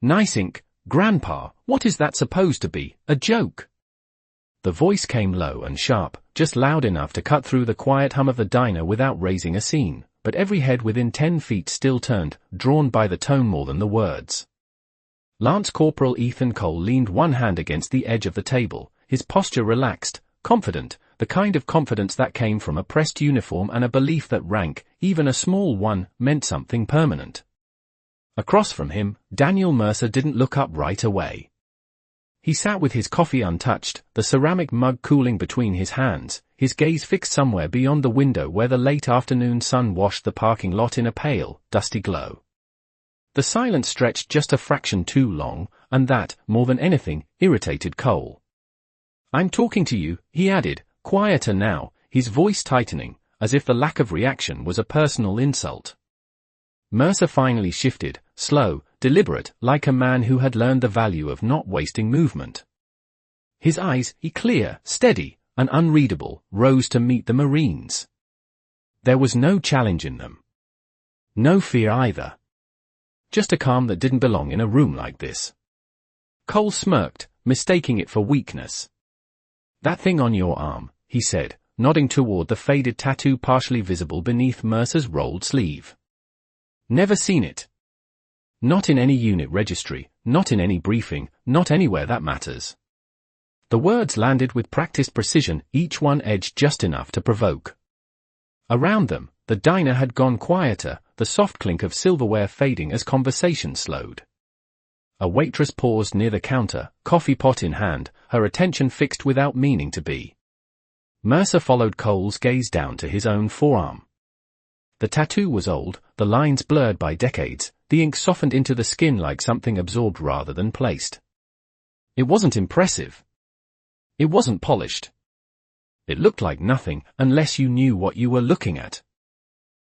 Nice ink, Grandpa, what is that supposed to be, a joke? The voice came low and sharp, just loud enough to cut through the quiet hum of the diner without raising a scene, but every head within 10 feet still turned, drawn by the tone more than the words. Lance Corporal Ethan Cole leaned one hand against the edge of the table, his posture relaxed, confident, the kind of confidence that came from a pressed uniform and a belief that rank, even a small one, meant something permanent. Across from him, Daniel Mercer didn't look up right away. He sat with his coffee untouched, the ceramic mug cooling between his hands, his gaze fixed somewhere beyond the window where the late afternoon sun washed the parking lot in a pale, dusty glow. The silence stretched just a fraction too long, and that, more than anything, irritated Cole. "I'm talking to you," he added, quieter now, his voice tightening, as if the lack of reaction was a personal insult. Mercer finally shifted, slow, deliberate, like a man who had learned the value of not wasting movement. His eyes, clear, steady, and unreadable, rose to meet the Marine's. There was no challenge in them. No fear either. Just a calm that didn't belong in a room like this. Cole smirked, mistaking it for weakness. "That thing on your arm," he said, nodding toward the faded tattoo partially visible beneath Mercer's rolled sleeve. "Never seen it. Not in any unit registry, not in any briefing, not anywhere that matters." The words landed with practiced precision, each one edged just enough to provoke. Around them, the diner had gone quieter, the soft clink of silverware fading as conversation slowed. A waitress paused near the counter, coffee pot in hand, her attention fixed without meaning to be. Mercer followed Cole's gaze down to his own forearm. The tattoo was old, the lines blurred by decades, the ink softened into the skin like something absorbed rather than placed. It wasn't impressive. It wasn't polished. It looked like nothing, unless you knew what you were looking at.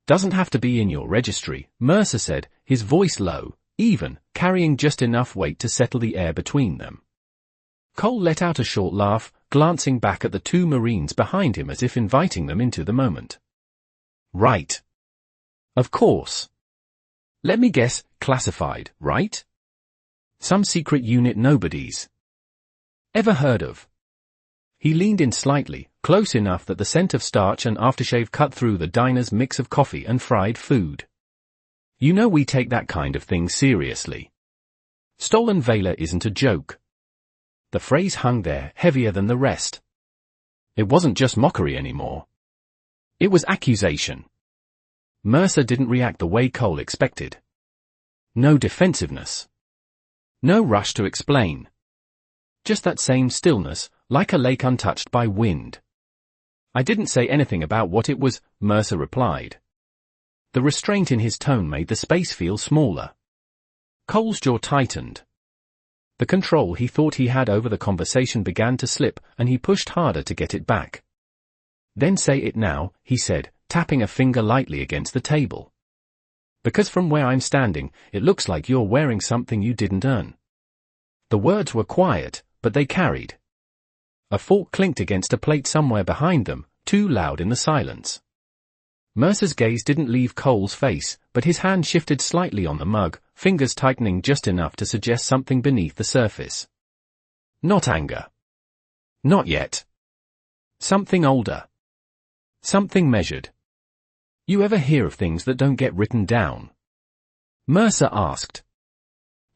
"Doesn't have to be in your registry," Mercer said, his voice low, even, carrying just enough weight to settle the air between them. Cole let out a short laugh, glancing back at the two Marines behind him as if inviting them into the moment. "Right. Of course. Let me guess, classified, right? Some secret unit nobody's ever heard of." He leaned in slightly, close enough that the scent of starch and aftershave cut through the diner's mix of coffee and fried food. "You know we take that kind of thing seriously. Stolen Valor isn't a joke." The phrase hung there, heavier than the rest. It wasn't just mockery anymore. It was accusation. Mercer didn't react the way Cole expected. No defensiveness. No rush to explain. Just that same stillness, like a lake untouched by wind. "I didn't say anything about what it was," Mercer replied. The restraint in his tone made the space feel smaller. Cole's jaw tightened. The control he thought he had over the conversation began to slip, and he pushed harder to get it back. "Then say it now," he said, tapping a finger lightly against the table. "Because from where I'm standing, it looks like you're wearing something you didn't earn." The words were quiet, but they carried. A fork clinked against a plate somewhere behind them, too loud in the silence. Mercer's gaze didn't leave Cole's face, but his hand shifted slightly on the mug, fingers tightening just enough to suggest something beneath the surface. Not anger. Not yet. Something older. Something measured. "You ever hear of things that don't get written down?" Mercer asked.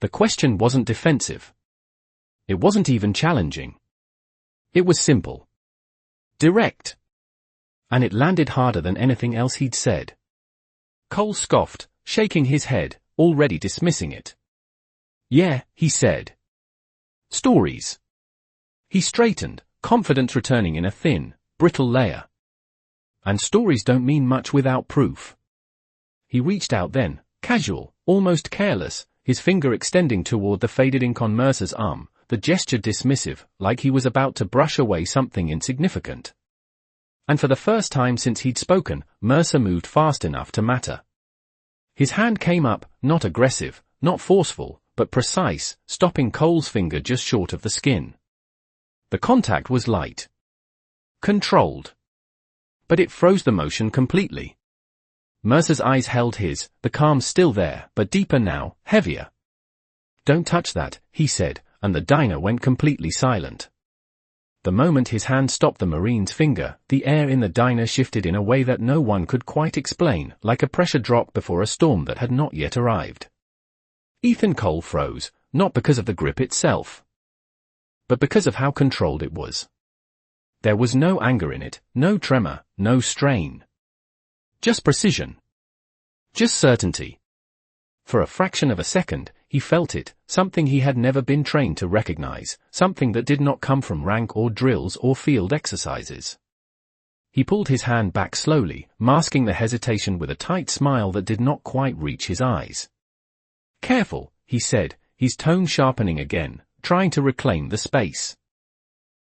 The question wasn't defensive. It wasn't even challenging. It was simple. Direct. And it landed harder than anything else he'd said. Cole scoffed, shaking his head, already dismissing it. "Yeah," he said. "Stories." He straightened, confidence returning in a thin, brittle layer. "And stories don't mean much without proof." He reached out then, casual, almost careless, his finger extending toward the faded ink on Mercer's arm, the gesture dismissive, like he was about to brush away something insignificant. And for the first time since he'd spoken, Mercer moved fast enough to matter. His hand came up, not aggressive, not forceful, but precise, stopping Cole's finger just short of the skin. The contact was light. Controlled. But it froze the motion completely. Mercer's eyes held his, the calm still there, but deeper now, heavier. "Don't touch that," he said, and the diner went completely silent. The moment his hand stopped the Marine's finger, the air in the diner shifted in a way that no one could quite explain, like a pressure drop before a storm that had not yet arrived. Ethan Cole froze, not because of the grip itself, but because of how controlled it was. There was no anger in it, no tremor, no strain. Just precision. Just certainty. For a fraction of a second, he felt it, something he had never been trained to recognize, something that did not come from rank or drills or field exercises. He pulled his hand back slowly, masking the hesitation with a tight smile that did not quite reach his eyes. "Careful," he said, his tone sharpening again, trying to reclaim the space.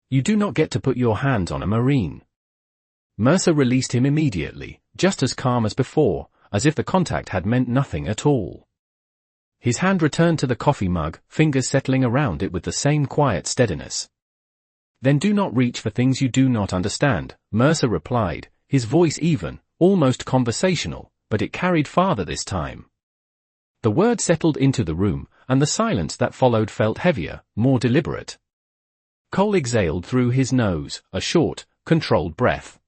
"You do not get to put your hands on a Marine." Mercer released him immediately, just as calm as before, as if the contact had meant nothing at all. His hand returned to the coffee mug, fingers settling around it with the same quiet steadiness. "Then do not reach for things you do not understand," Mercer replied, his voice even, almost conversational, but it carried farther this time. The word settled into the room, and the silence that followed felt heavier, more deliberate. Cole exhaled through his nose, a short, controlled breath.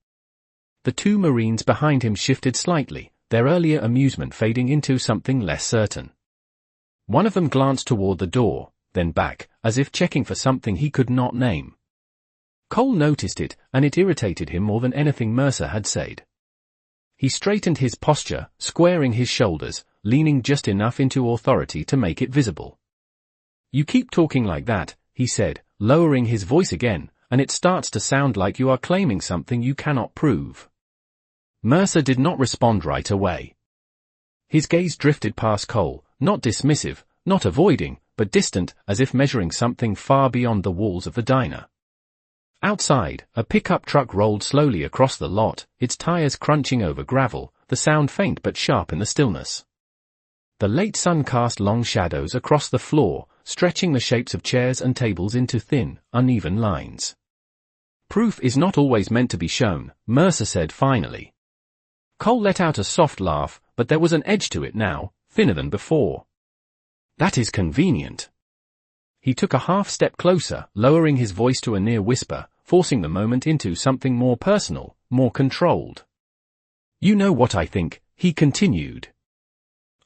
The two Marines behind him shifted slightly, their earlier amusement fading into something less certain. One of them glanced toward the door, then back, as if checking for something he could not name. Cole noticed it, and it irritated him more than anything Mercer had said. He straightened his posture, squaring his shoulders, leaning just enough into authority to make it visible. "You keep talking like that," he said, lowering his voice again, "and it starts to sound like you are claiming something you cannot prove." Mercer did not respond right away. His gaze drifted past Cole, not dismissive, not avoiding, but distant, as if measuring something far beyond the walls of the diner. Outside, a pickup truck rolled slowly across the lot, its tires crunching over gravel, the sound faint but sharp in the stillness. The late sun cast long shadows across the floor, stretching the shapes of chairs and tables into thin, uneven lines. "Proof is not always meant to be shown," Mercer said finally. Cole let out a soft laugh, but there was an edge to it now, thinner than before. "That is convenient." He took a half step closer, lowering his voice to a near whisper, forcing the moment into something more personal, more controlled. "You know what I think," he continued.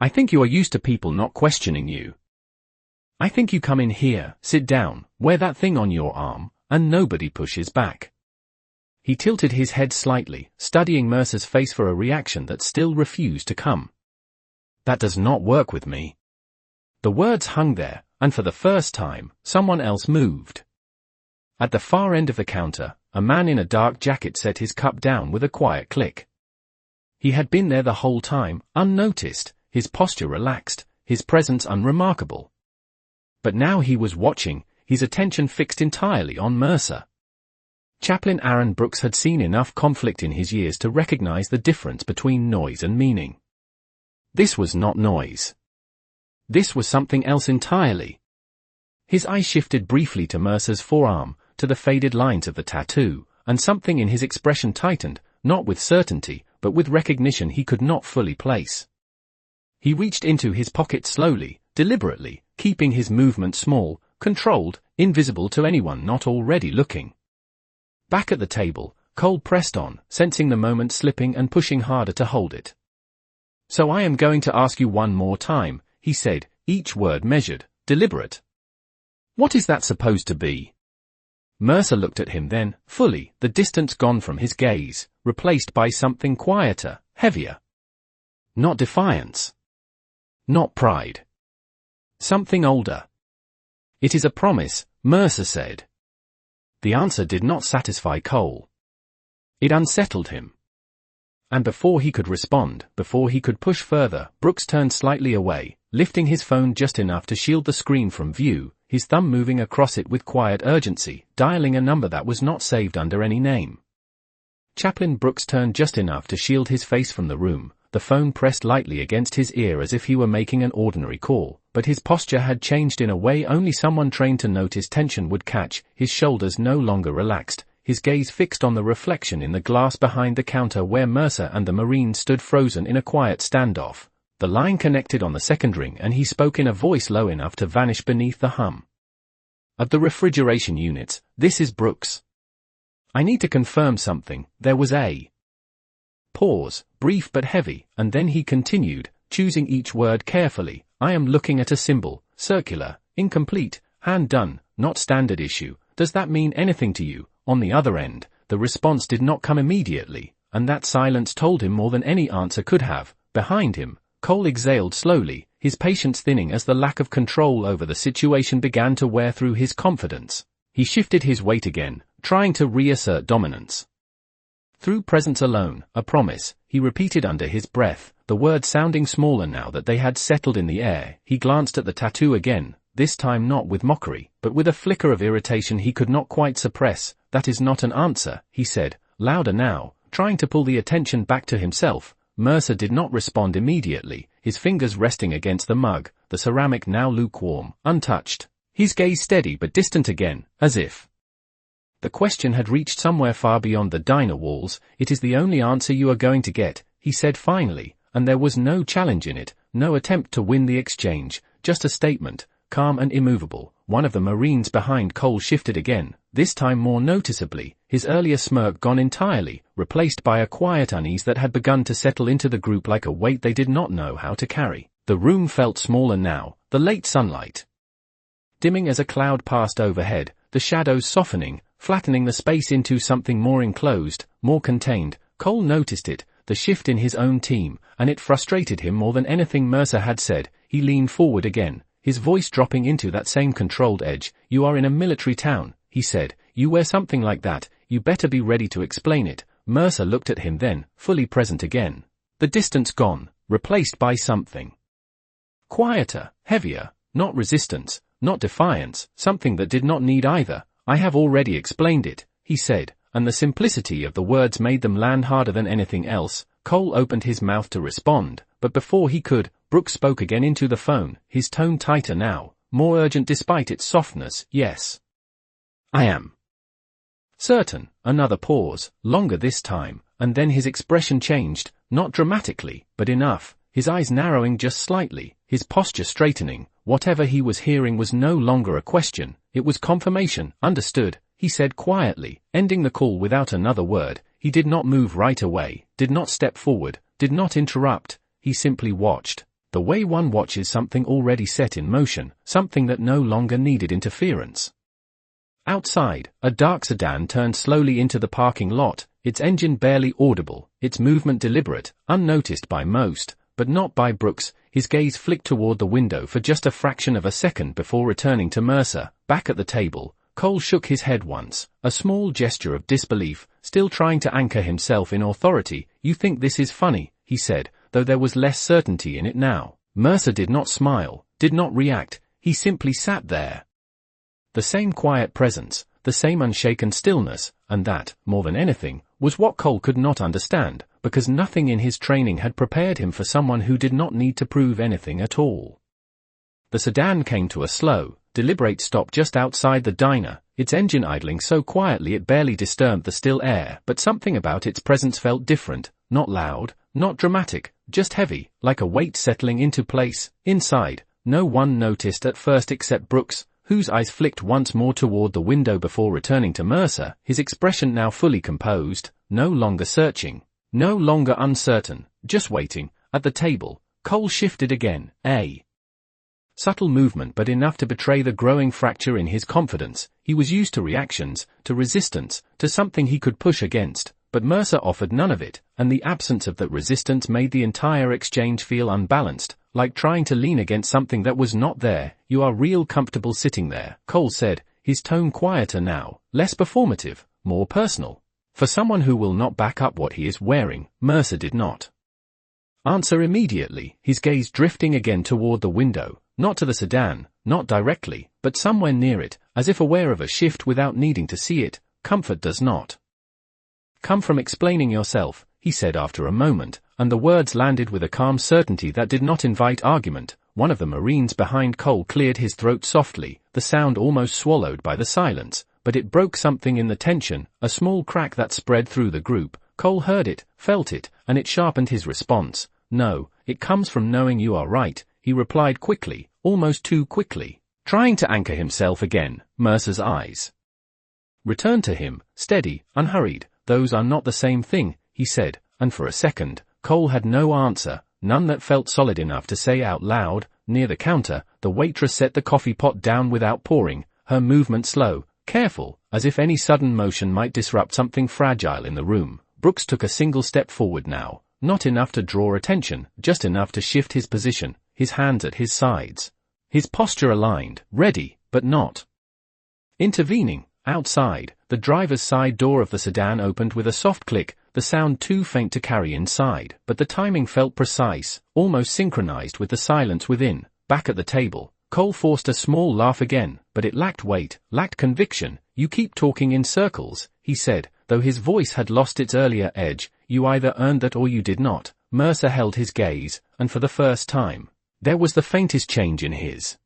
"I think you are used to people not questioning you. I think you come in here, sit down, wear that thing on your arm, and nobody pushes back." He tilted his head slightly, studying Mercer's face for a reaction that still refused to come. "That does not work with me." The words hung there, and for the first time, someone else moved. At the far end of the counter, a man in a dark jacket set his cup down with a quiet click. He had been there the whole time, unnoticed, his posture relaxed, his presence unremarkable. But now he was watching, his attention fixed entirely on Mercer. Chaplain Aaron Brooks had seen enough conflict in his years to recognize the difference between noise and meaning. This was not noise. This was something else entirely. His eye shifted briefly to Mercer's forearm, to the faded lines of the tattoo, and something in his expression tightened, not with certainty, but with recognition he could not fully place. He reached into his pocket slowly, deliberately, keeping his movement small, controlled, invisible to anyone not already looking. Back at the table, Cole pressed on, sensing the moment slipping and pushing harder to hold it. "So I am going to ask you one more time," he said, each word measured, deliberate. "What is that supposed to be?" Mercer looked at him then, fully, the distance gone from his gaze, replaced by something quieter, heavier. Not defiance. Not pride. Something older. "It is a promise," Mercer said. The answer did not satisfy Cole. It unsettled him. And before he could respond, before he could push further, Brooks turned slightly away, lifting his phone just enough to shield the screen from view, his thumb moving across it with quiet urgency, dialing a number that was not saved under any name. Chaplain Brooks turned just enough to shield his face from the room, the phone pressed lightly against his ear as if he were making an ordinary call, but his posture had changed in a way only someone trained to notice tension would catch, his shoulders no longer relaxed, his gaze fixed on the reflection in the glass behind the counter where Mercer and the Marine stood frozen in a quiet standoff, The line connected on the second ring and he spoke in a voice low enough to vanish beneath the hum of the refrigeration units. "This is Brooks. I need to confirm something." There was a pause, brief but heavy, and then he continued, choosing each word carefully. "I am looking at a symbol, circular, incomplete, hand done, not standard issue. Does that mean anything to you?" On the other end, the response did not come immediately, and that silence told him more than any answer could have. Behind him, Cole exhaled slowly, his patience thinning as the lack of control over the situation began to wear through his confidence. He shifted his weight again, trying to reassert dominance. "Through presence alone, a promise," he repeated under his breath, the words sounding smaller now that they had settled in the air. He glanced at the tattoo again, this time not with mockery, but with a flicker of irritation he could not quite suppress. "That is not an answer," he said, louder now, trying to pull the attention back to himself. Mercer did not respond immediately, his fingers resting against the mug, the ceramic now lukewarm, untouched. His gaze steady but distant again, as if the question had reached somewhere far beyond the diner walls. "It is the only answer you are going to get," he said finally, and there was no challenge in it, no attempt to win the exchange, just a statement, calm and immovable. One of the Marines behind Cole shifted again, this time more noticeably, his earlier smirk gone entirely, replaced by a quiet unease that had begun to settle into the group like a weight they did not know how to carry. The room felt smaller now, the late sunlight dimming as a cloud passed overhead, the shadows softening, flattening the space into something more enclosed, more contained. Cole noticed it, the shift in his own team, and it frustrated him more than anything Mercer had said. He leaned forward again, his voice dropping into that same controlled edge. "You are in a military town," he said. "You wear something like that, you better be ready to explain it." Mercer looked at him then, fully present again. The distance gone, replaced by something quieter, heavier, not resistance, not defiance, something that did not need either. "I have already explained it," he said, and the simplicity of the words made them land harder than anything else. Cole opened his mouth to respond, but before he could, Brooks spoke again into the phone, his tone tighter now, more urgent despite its softness. "Yes. I am certain." Another pause, longer this time, and then his expression changed, not dramatically, but enough, his eyes narrowing just slightly, his posture straightening. Whatever he was hearing was no longer a question, it was confirmation. "Understood," he said quietly, ending the call without another word. He did not move right away, did not step forward, did not interrupt, he simply watched. The way one watches something already set in motion, something that no longer needed interference. Outside, a dark sedan turned slowly into the parking lot, its engine barely audible, its movement deliberate, unnoticed by most, but not by Brooks. His gaze flicked toward the window for just a fraction of a second before returning to Mercer. Back at the table, Cole shook his head once, a small gesture of disbelief, still trying to anchor himself in authority. "You think this is funny," he said, though there was less certainty in it now. Mercer did not smile, did not react, he simply sat there. The same quiet presence, the same unshaken stillness, and that, more than anything, was what Cole could not understand, because nothing in his training had prepared him for someone who did not need to prove anything at all. The sedan came to a slow, deliberate stop just outside the diner, its engine idling so quietly it barely disturbed the still air, but something about its presence felt different, not loud, not dramatic, just heavy, like a weight settling into place. Inside, no one noticed at first except Brooks, whose eyes flicked once more toward the window before returning to Mercer, his expression now fully composed, no longer searching, no longer uncertain, just waiting. At the table, Cole shifted again, a subtle movement but enough to betray the growing fracture in his confidence. He was used to reactions, to resistance, to something he could push against, but Mercer offered none of it, and the absence of that resistance made the entire exchange feel unbalanced, like trying to lean against something that was not there. "You are real comfortable sitting there," Cole said, his tone quieter now, less performative, more personal. For someone who will not back up what he is wearing, Mercer did not answer immediately, his gaze drifting again toward the window, not to the sedan, not directly, but somewhere near it, as if aware of a shift without needing to see it. "Comfort does not come from explaining yourself," he said after a moment, and the words landed with a calm certainty that did not invite argument. One of the Marines behind Cole cleared his throat softly, the sound almost swallowed by the silence, but it broke something in the tension, a small crack that spread through the group. Cole heard it, felt it, and it sharpened his response. "No, It comes from knowing you are right, he replied quickly, almost too quickly. Trying to anchor himself again, Mercer's eyes returned to him, steady, unhurried. Those are not the same thing, he said, and for a second, Cole had no answer, none that felt solid enough to say out loud. Near the counter, the waitress set the coffee pot down without pouring, her movement slow, careful, as if any sudden motion might disrupt something fragile in the room. Brooks took a single step forward now, not enough to draw attention, just enough to shift his position, his hands at his sides. His posture aligned, ready, but not intervening. Outside, the driver's side door of the sedan opened with a soft click, the sound too faint to carry inside, but the timing felt precise, almost synchronized with the silence within. Back at the table, Cole forced a small laugh again, but it lacked weight, lacked conviction. You keep talking in circles, he said, though his voice had lost its earlier edge. You either earned that or you did not. Mercer held his gaze, and for the first time, there was the faintest change in his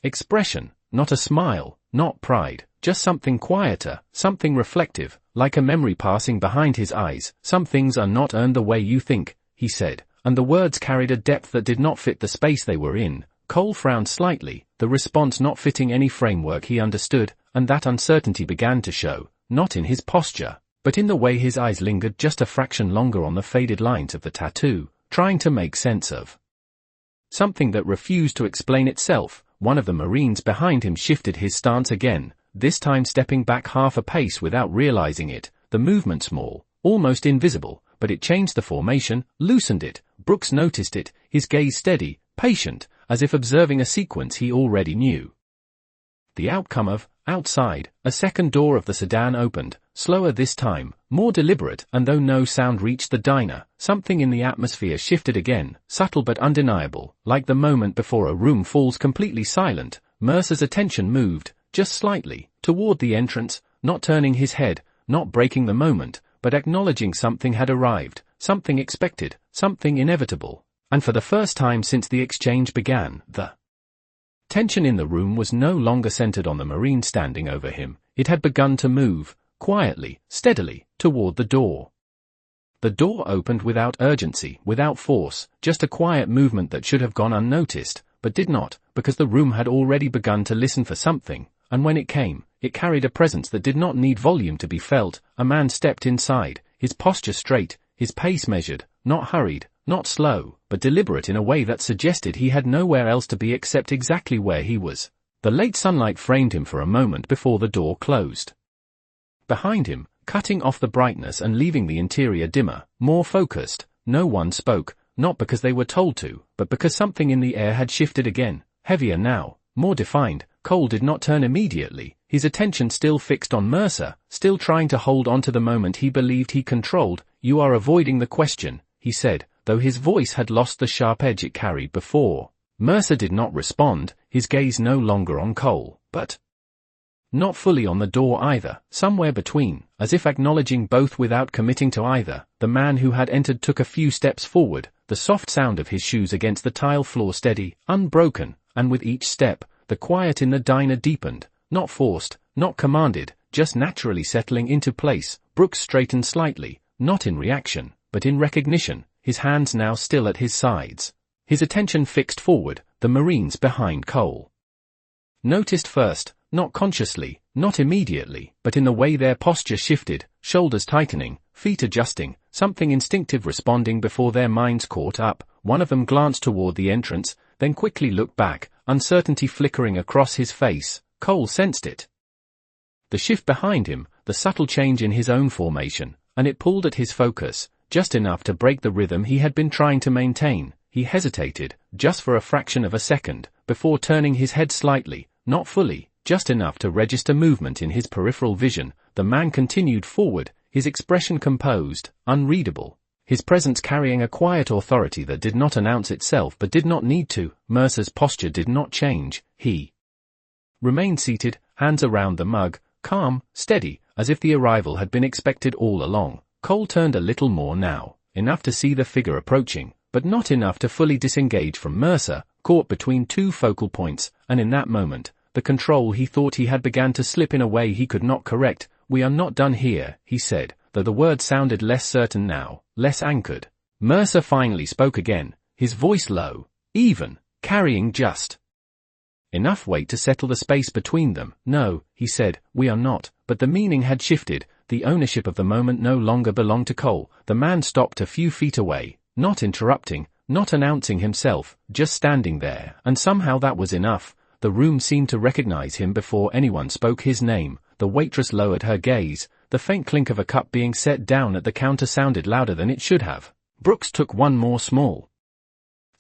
expression, not a smile, not pride, just something quieter, something reflective, like a memory passing behind his eyes. Some things are not earned the way you think, he said, and the words carried a depth that did not fit the space they were in. Cole frowned slightly, the response not fitting any framework he understood, and that uncertainty began to show, not in his posture, but in the way his eyes lingered just a fraction longer on the faded lines of the tattoo, trying to make sense of something that refused to explain itself. One of the Marines behind him shifted his stance again, this time stepping back half a pace without realizing it, the movement small, almost invisible, but it changed the formation, loosened it. Brooks noticed it, his gaze steady, patient, as if observing a sequence he already knew. The outcome of. Outside, a second door of the sedan opened, slower this time, more deliberate, and though no sound reached the diner, something in the atmosphere shifted again, subtle but undeniable, like the moment before a room falls completely silent. Mercer's attention moved, just slightly, toward the entrance, not turning his head, not breaking the moment, but acknowledging something had arrived, something expected, something inevitable. And for the first time since the exchange began, the tension in the room was no longer centered on the Marine standing over him. It had begun to move, quietly, steadily, toward the door. The door opened without urgency, without force, just a quiet movement that should have gone unnoticed, but did not, because the room had already begun to listen for something, and when it came, it carried a presence that did not need volume to be felt. A man stepped inside, his posture straight, his pace measured, not hurried, not slow, but deliberate in a way that suggested he had nowhere else to be except exactly where he was. The late sunlight framed him for a moment before the door closed behind him, cutting off the brightness and leaving the interior dimmer, more focused. No one spoke, not because they were told to, but because something in the air had shifted again, heavier now, more defined. Cole did not turn immediately, his attention still fixed on Mercer, still trying to hold on to the moment he believed he controlled. You are avoiding the question, he said, though his voice had lost the sharp edge it carried before. Mercer did not respond, his gaze no longer on Cole, but not fully on the door either, somewhere between, as if acknowledging both without committing to either. The man who had entered took a few steps forward, the soft sound of his shoes against the tile floor steady, unbroken, and with each step, the quiet in the diner deepened, not forced, not commanded, just naturally settling into place. Brooks straightened slightly, not in reaction, but in recognition, his hands now still at his sides. His attention fixed forward, the Marines behind Cole noticed first, not consciously, not immediately, but in the way their posture shifted, shoulders tightening, feet adjusting, something instinctive responding before their minds caught up. One of them glanced toward the entrance, then quickly looked back, uncertainty flickering across his face. Cole sensed it. The shift behind him, the subtle change in his own formation, and it pulled at his focus, just enough to break the rhythm he had been trying to maintain. He hesitated, just for a fraction of a second, before turning his head slightly, not fully, just enough to register movement in his peripheral vision. The man continued forward, his expression composed, unreadable, his presence carrying a quiet authority that did not announce itself but did not need to. Mercer's posture did not change, he remained seated, hands around the mug, calm, steady, as if the arrival had been expected all along. Cole turned a little more now, enough to see the figure approaching, but not enough to fully disengage from Mercer, caught between two focal points, and in that moment, the control he thought he had began to slip in a way he could not correct. "We are not done here," he said, though the words sounded less certain now, less anchored. Mercer finally spoke again, his voice low, even, carrying just enough weight to settle the space between them. "No," he said, "we are not." But the meaning had shifted. The ownership of the moment no longer belonged to Cole. The man stopped a few feet away, not interrupting, not announcing himself, just standing there, and somehow that was enough. The room seemed to recognize him before anyone spoke his name. The waitress lowered her gaze. The faint clink of a cup being set down at the counter sounded louder than it should have. Brooks took one more small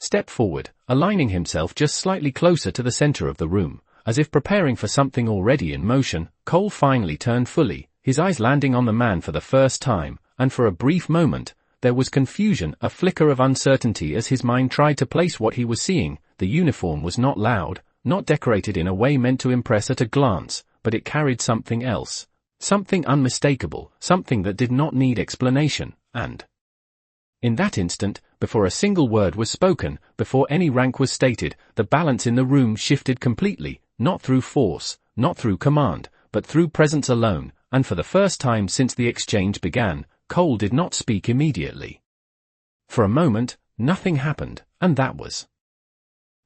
step forward, aligning himself just slightly closer to the center of the room, as if preparing for something already in motion. Cole finally turned fully, his eyes landing on the man for the first time, and for a brief moment, there was confusion, a flicker of uncertainty as his mind tried to place what he was seeing. The uniform was not loud, not decorated in a way meant to impress at a glance, but it carried something else. Something unmistakable, something that did not need explanation, and in that instant, before a single word was spoken, before any rank was stated, the balance in the room shifted completely, not through force, not through command, but through presence alone, and for the first time since the exchange began, Cole did not speak immediately. For a moment, nothing happened, and that was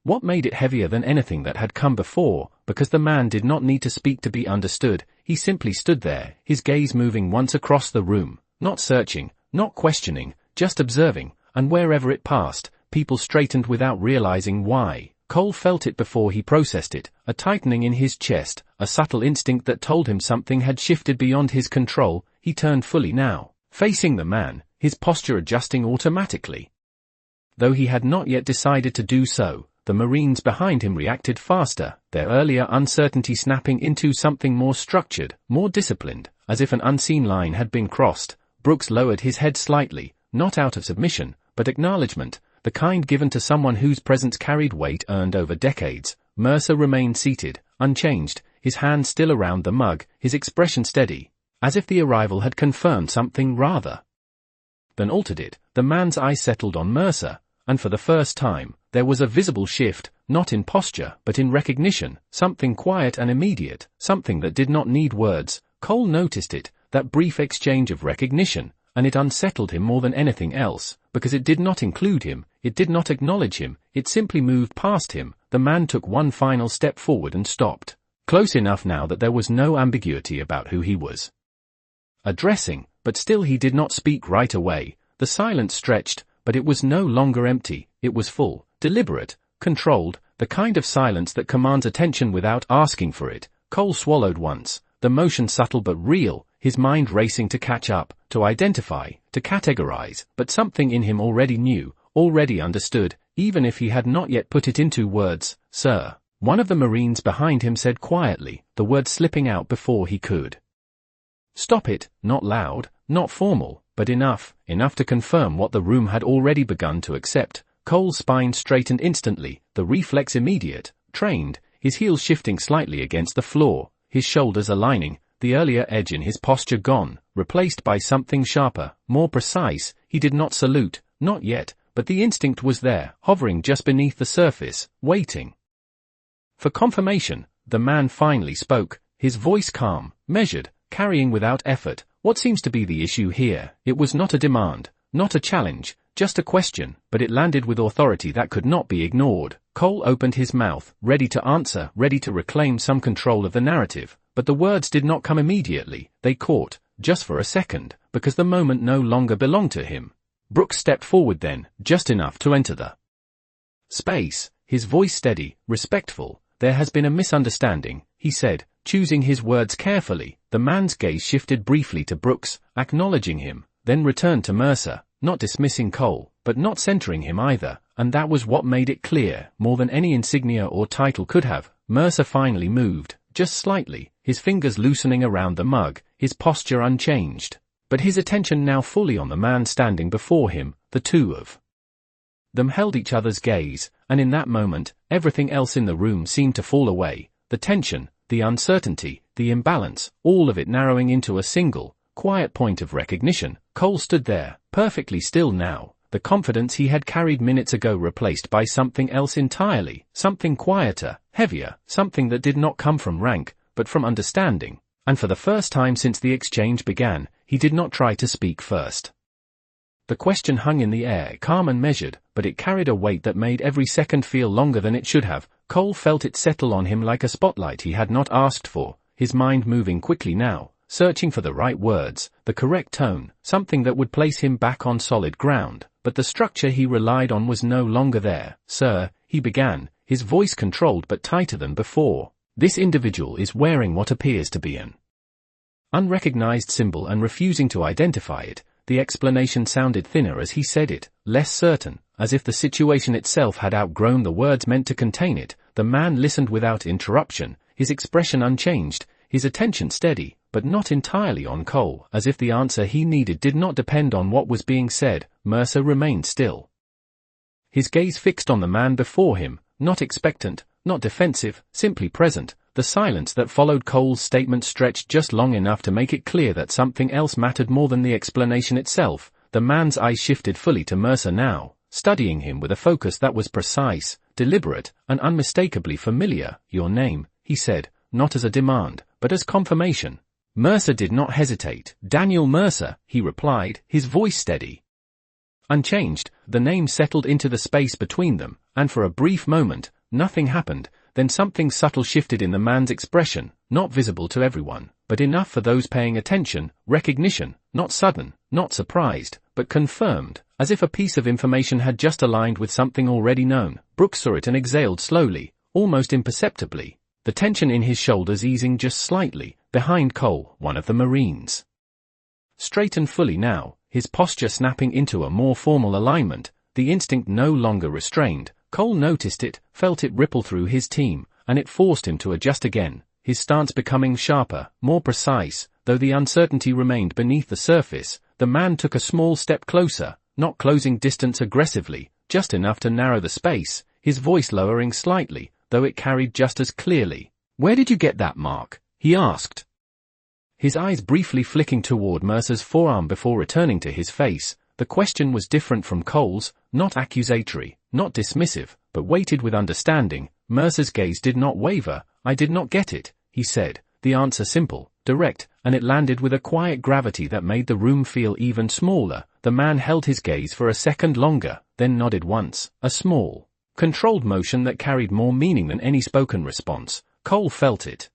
what made it heavier than anything that had come before, because the man did not need to speak to be understood. He simply stood there, his gaze moving once across the room, not searching, not questioning, just observing, and wherever it passed, people straightened without realizing why. Cole felt it before he processed it, a tightening in his chest, a subtle instinct that told him something had shifted beyond his control. He turned fully now, facing the man, his posture adjusting automatically. Though he had not yet decided to do so, the Marines behind him reacted faster, their earlier uncertainty snapping into something more structured, more disciplined, as if an unseen line had been crossed. Brooks lowered his head slightly, not out of submission, but acknowledgement, the kind given to someone whose presence carried weight earned over decades. Mercer remained seated, unchanged, his hand still around the mug, his expression steady, as if the arrival had confirmed something rather than altered it. The man's eyes settled on Mercer, and for the first time, there was a visible shift, not in posture, but in recognition, something quiet and immediate, something that did not need words. Cole noticed it, that brief exchange of recognition, and it unsettled him more than anything else, because it did not include him, it did not acknowledge him, it simply moved past him. The man took one final step forward and stopped, close enough now that there was no ambiguity about who he was addressing, but still he did not speak right away. The silence stretched, but it was no longer empty, it was full, deliberate, controlled, the kind of silence that commands attention without asking for it. Cole swallowed once, the motion subtle but real, his mind racing to catch up, to identify, to categorize, but something in him already knew, already understood, even if he had not yet put it into words. "Sir," one of the Marines behind him said quietly, the words slipping out before he could stop it, not loud, not formal, but enough to confirm what the room had already begun to accept. Cole's spine straightened instantly, the reflex immediate, trained, his heels shifting slightly against the floor, his shoulders aligning, the earlier edge in his posture gone, replaced by something sharper, more precise. He did not salute, not yet, but the instinct was there, hovering just beneath the surface, waiting for confirmation. The man finally spoke, his voice calm, measured, carrying without effort. "What seems to be the issue here?" It was not a demand, not a challenge, just a question, but it landed with authority that could not be ignored. Cole opened his mouth, ready to answer, ready to reclaim some control of the narrative, but the words did not come immediately. They caught, just for a second, because the moment no longer belonged to him. Brooks stepped forward then, just enough to enter the space, his voice steady, respectful. "There has been a misunderstanding," he said, choosing his words carefully. The man's gaze shifted briefly to Brooks, acknowledging him, then returned to Mercer, not dismissing Cole, but not centering him either, and that was what made it clear, more than any insignia or title could have. Mercer finally moved, just slightly, his fingers loosening around the mug, his posture unchanged, but his attention now fully on the man standing before him. The two of them held each other's gaze, and in that moment, everything else in the room seemed to fall away, the tension, the uncertainty, the imbalance, all of it narrowing into a single, quiet point of recognition. Cole stood there, perfectly still now, the confidence he had carried minutes ago replaced by something else entirely, something quieter, heavier, something that did not come from rank, but from understanding. And for the first time since the exchange began, he did not try to speak first. The question hung in the air, calm and measured, but it carried a weight that made every second feel longer than it should have. Cole felt it settle on him like a spotlight he had not asked for, his mind moving quickly now, searching for the right words, the correct tone, something that would place him back on solid ground. But the structure he relied on was no longer there. "Sir," he began, his voice controlled but tighter than before, "this individual is wearing what appears to be an unrecognized symbol and refusing to identify it." The explanation sounded thinner as he said it, less certain, as if the situation itself had outgrown the words meant to contain it. The man listened without interruption, his expression unchanged, his attention steady, but not entirely on Cole, as if the answer he needed did not depend on what was being said. Mercer remained still, his gaze fixed on the man before him, not expectant, not defensive, simply present. The silence that followed Cole's statement stretched just long enough to make it clear that something else mattered more than the explanation itself. The man's eyes shifted fully to Mercer now, studying him with a focus that was precise, deliberate, and unmistakably familiar. "Your name," he said, not as a demand, but as confirmation. Mercer did not hesitate. "Daniel Mercer," he replied, his voice steady. Unchanged, the name settled into the space between them, and for a brief moment, nothing happened. Then something subtle shifted in the man's expression, not visible to everyone, but enough for those paying attention. Recognition, not sudden, not surprised, but confirmed, as if a piece of information had just aligned with something already known. Brooks saw it and exhaled slowly, almost imperceptibly, the tension in his shoulders easing just slightly. Behind Cole, one of the Marines straightened fully now, his posture snapping into a more formal alignment, the instinct no longer restrained. Cole noticed it, felt it ripple through his team, and it forced him to adjust again, his stance becoming sharper, more precise. Though the uncertainty remained beneath the surface, the man took a small step closer, not closing distance aggressively, just enough to narrow the space, his voice lowering slightly, though it carried just as clearly. "Where did you get that mark?" he asked, his eyes briefly flicking toward Mercer's forearm before returning to his face. The question was different from Cole's, not accusatory, not dismissive, but weighted with understanding. Mercer's gaze did not waver. "I did not get it," he said, the answer simple, direct, and it landed with a quiet gravity that made the room feel even smaller. The man held his gaze for a second longer, then nodded once, a small, controlled motion that carried more meaning than any spoken response. Cole felt it.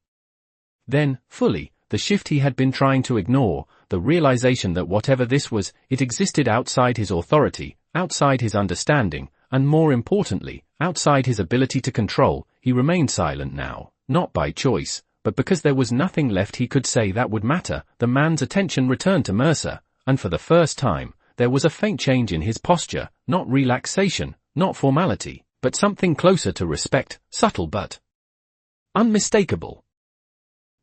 Then, fully, the shift he had been trying to ignore, the realization that whatever this was, it existed outside his authority, outside his understanding, and more importantly, outside his ability to control. He remained silent now, not by choice, but because there was nothing left he could say that would matter. The man's attention returned to Mercer, and for the first time, there was a faint change in his posture, not relaxation, not formality, but something closer to respect, subtle but unmistakable.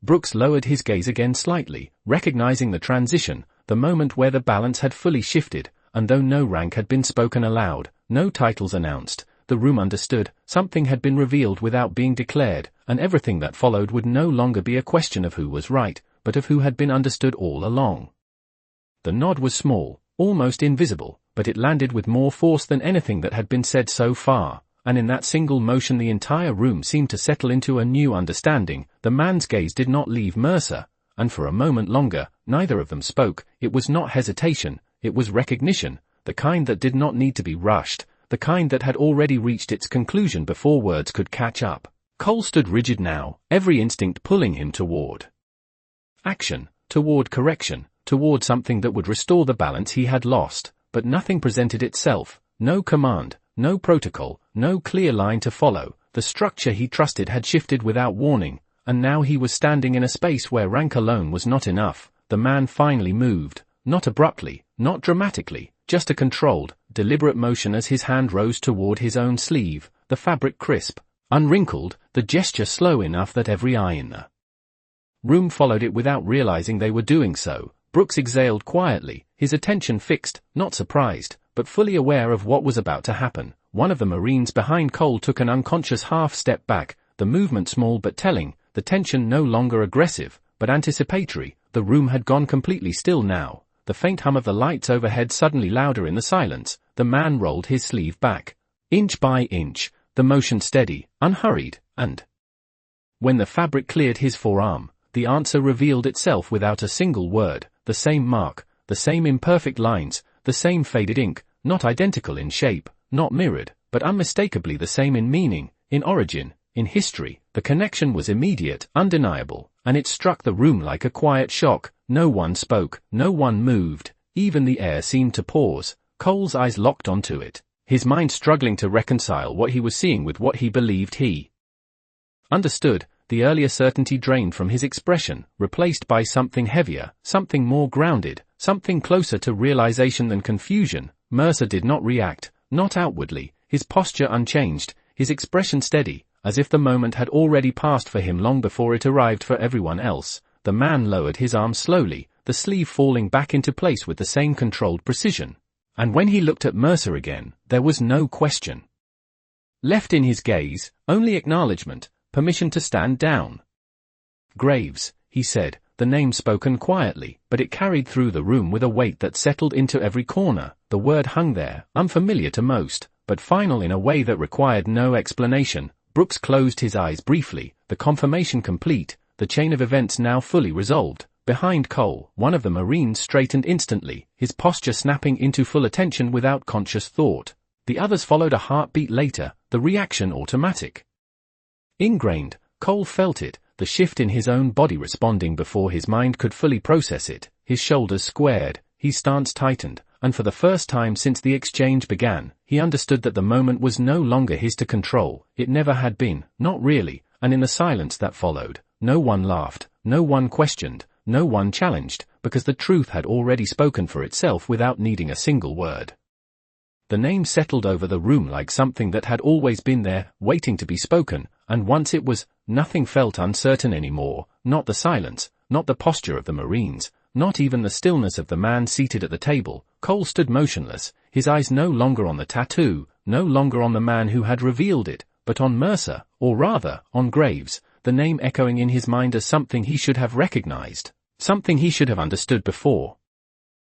Brooks lowered his gaze again slightly, recognizing the transition, the moment where the balance had fully shifted, and though no rank had been spoken aloud, no titles announced, the room understood, something had been revealed without being declared, and everything that followed would no longer be a question of who was right, but of who had been understood all along. The nod was small, almost invisible, but it landed with more force than anything that had been said so far. And in that single motion the entire room seemed to settle into a new understanding. The man's gaze did not leave Mercer, and for a moment longer, neither of them spoke. It was not hesitation, it was recognition, the kind that did not need to be rushed, the kind that had already reached its conclusion before words could catch up. Cole stood rigid now, every instinct pulling him toward action, toward correction, toward something that would restore the balance he had lost, but nothing presented itself, no command, no protocol, no clear line to follow. The structure he trusted had shifted without warning, and now he was standing in a space where rank alone was not enough. The man finally moved, not abruptly, not dramatically, just a controlled, deliberate motion as his hand rose toward his own sleeve, the fabric crisp, unwrinkled, the gesture slow enough that every eye in the room followed it without realizing they were doing so. Brooks exhaled quietly, his attention fixed, not surprised, but fully aware of what was about to happen. One of the Marines behind Cole took an unconscious half-step back, the movement small but telling, the tension no longer aggressive, but anticipatory. The room had gone completely still now, the faint hum of the lights overhead suddenly louder in the silence. The man rolled his sleeve back, inch by inch, the motion steady, unhurried, and when the fabric cleared his forearm, the answer revealed itself without a single word, the same mark, the same imperfect lines, the same faded ink, not identical in shape, not mirrored, but unmistakably the same in meaning, in origin, in history. The connection was immediate, undeniable, and it struck the room like a quiet shock. No one spoke, no one moved, even the air seemed to pause. Cole's eyes locked onto it, his mind struggling to reconcile what he was seeing with what he believed he understood. The earlier certainty drained from his expression, replaced by something heavier, something more grounded, something closer to realization than confusion. Mercer did not react, not outwardly, his posture unchanged, his expression steady, as if the moment had already passed for him long before it arrived for everyone else. The man lowered his arm slowly, the sleeve falling back into place with the same controlled precision. And when he looked at Mercer again, there was no question left in his gaze, only acknowledgement, permission to stand down. Graves, he said, the name spoken quietly, but it carried through the room with a weight that settled into every corner. The word hung there, unfamiliar to most, but final in a way that required no explanation. Brooks closed his eyes briefly, the confirmation complete, the chain of events now fully resolved. Behind Cole, one of the Marines straightened instantly, his posture snapping into full attention without conscious thought. The others followed a heartbeat later, the reaction automatic. Ingrained, Cole felt it, the shift in his own body responding before his mind could fully process it. His shoulders squared, his stance tightened, and for the first time since the exchange began, he understood that the moment was no longer his to control. It never had been, not really, and in the silence that followed, no one laughed, no one questioned, no one challenged, because the truth had already spoken for itself without needing a single word. The name settled over the room like something that had always been there, waiting to be spoken, and once it was, nothing felt uncertain anymore, not the silence, not the posture of the Marines, not even the stillness of the man seated at the table. Cole stood motionless, his eyes no longer on the tattoo, no longer on the man who had revealed it, but on Mercer, or rather, on Graves, the name echoing in his mind as something he should have recognized, something he should have understood before.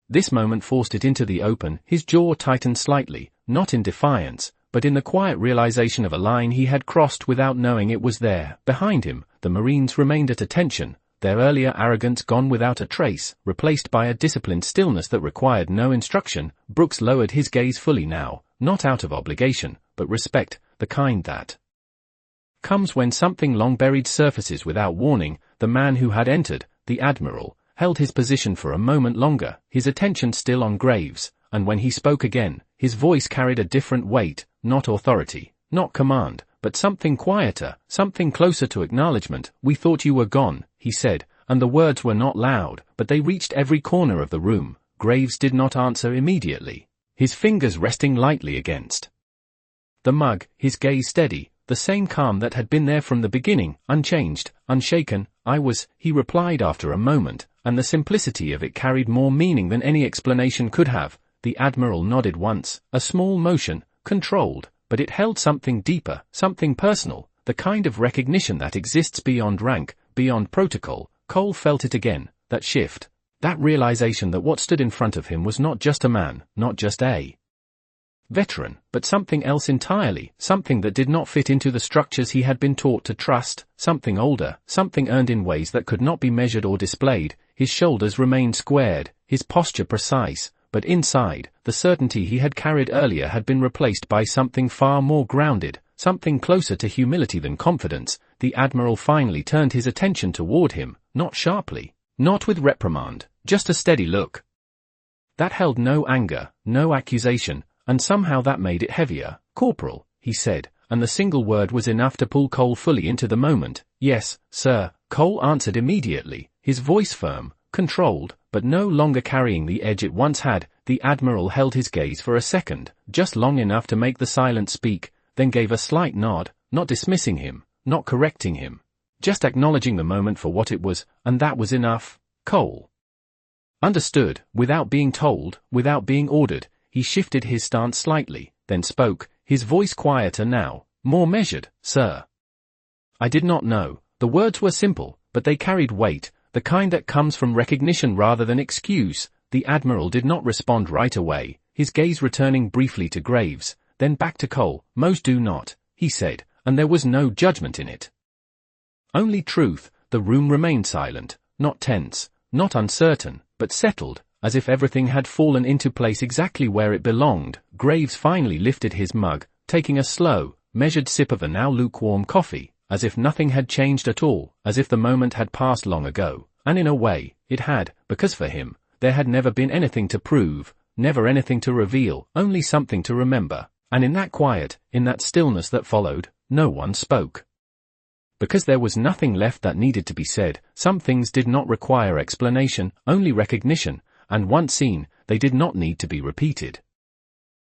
This moment forced it into the open. His jaw tightened slightly, not in defiance, but in the quiet realization of a line he had crossed without knowing it was there. Behind him, the Marines remained at attention, their earlier arrogance gone without a trace, replaced by a disciplined stillness that required no instruction. Brooks lowered his gaze fully now, not out of obligation, but respect, the kind that comes when something long buried surfaces without warning. The man who had entered, the Admiral, held his position for a moment longer, his attention still on Graves, and when he spoke again, his voice carried a different weight, not authority, not command, but something quieter, something closer to acknowledgement. "We thought you were gone," he said, and the words were not loud, but they reached every corner of the room. Graves did not answer immediately, his fingers resting lightly against the mug, his gaze steady, the same calm that had been there from the beginning, unchanged, unshaken. He replied after a moment, and the simplicity of it carried more meaning than any explanation could have. The Admiral nodded once, a small motion, controlled, but it held something deeper, something personal, the kind of recognition that exists beyond rank, beyond protocol. Cole felt it again, that shift, that realization that what stood in front of him was not just a man, not just a veteran, but something else entirely, something that did not fit into the structures he had been taught to trust, something older, something earned in ways that could not be measured or displayed. His shoulders remained squared, his posture precise, but inside, the certainty he had carried earlier had been replaced by something far more grounded, something closer to humility than confidence. The Admiral finally turned his attention toward him, not sharply, not with reprimand, just a steady look that held no anger, no accusation, and somehow that made it heavier. "Corporal," he said, and the single word was enough to pull Cole fully into the moment. "Yes, sir," Cole answered immediately, his voice firm, controlled, but no longer carrying the edge it once had. The Admiral held his gaze for a second, just long enough to make the silence speak, then gave a slight nod, not dismissing him, not correcting him, just acknowledging the moment for what it was, and that was enough. Cole understood, without being told, without being ordered. He shifted his stance slightly, then spoke, his voice quieter now, more measured. "Sir, I did not know." The words were simple, but they carried weight, the kind that comes from recognition rather than excuse. The Admiral did not respond right away, his gaze returning briefly to Graves, then back to Cole. "Most do not," he said, and there was no judgment in it, only truth. The room remained silent, not tense, not uncertain, but settled, as if everything had fallen into place exactly where it belonged, Graves finally lifted his mug, taking a slow, measured sip of the now lukewarm coffee, as if nothing had changed at all, as if the moment had passed long ago, and in a way, it had, because for him, there had never been anything to prove, never anything to reveal, only something to remember, and in that quiet, in that stillness that followed, no one spoke. Because there was nothing left that needed to be said, some things did not require explanation, only recognition, and once seen, they did not need to be repeated.